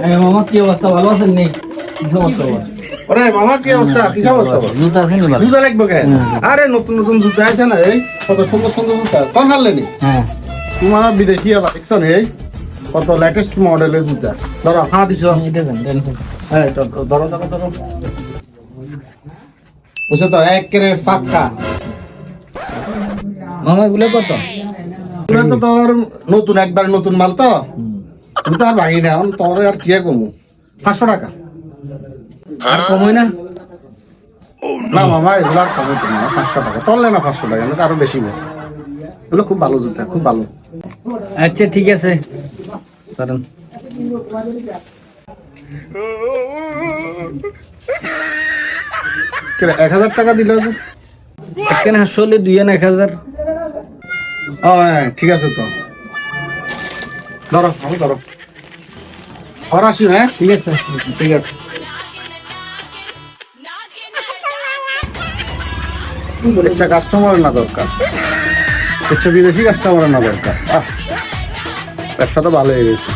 মামা কি অবস্থা, ভালো আছেন নি? কি অবস্থা? ওরে মামা কি অবস্থা, কি খবর? জুতা আছে নি? জুতা লাগবে কেন? আরে নতুন নতুন জুতা আছে না, এই কত সুন্দর সুন্দর জুতা। কোন হারলেনি? হ্যাঁ তোমার বিদেশি দেখছো না, এই কত লেটেস্ট মডেলের জুতা। ধরো হ্যাঁ দিছ, হ্যাঁ ধরো ধরো ধরো, বুঝছো তো, একেবারে ফাঁকা। মামা এগুলো কত? এগুলো তো তোর নতুন, একবার নতুন মাল তো, তুমি তো আর ভাঙি না, তোর আর কি কমু, 500 টাকা। আর কমই না? না মামা এগুলো আর কমে তো না, 500 টাকা তললে না, 500 টাকা না, আরো বেশি গেছে। এগুলো খুব ভালো জুতা, খুব ভালো। আচ্ছা ঠিক আছে, কারণ 1000 টাকা দিলে আছে। এখানে আসলে 2 আর 1000। ও হ্যাঁ ঠিক আছে, তো ধরো আমি ধরো আসি। হ্যাঁ ঠিক আছে ঠিক আছে। ইচ্ছা কাস্টমার না দরকার, ইচ্ছা বিদেশি কাস্টমার না দরকার। ব্যবসা তো ভালো হয়ে গেছে।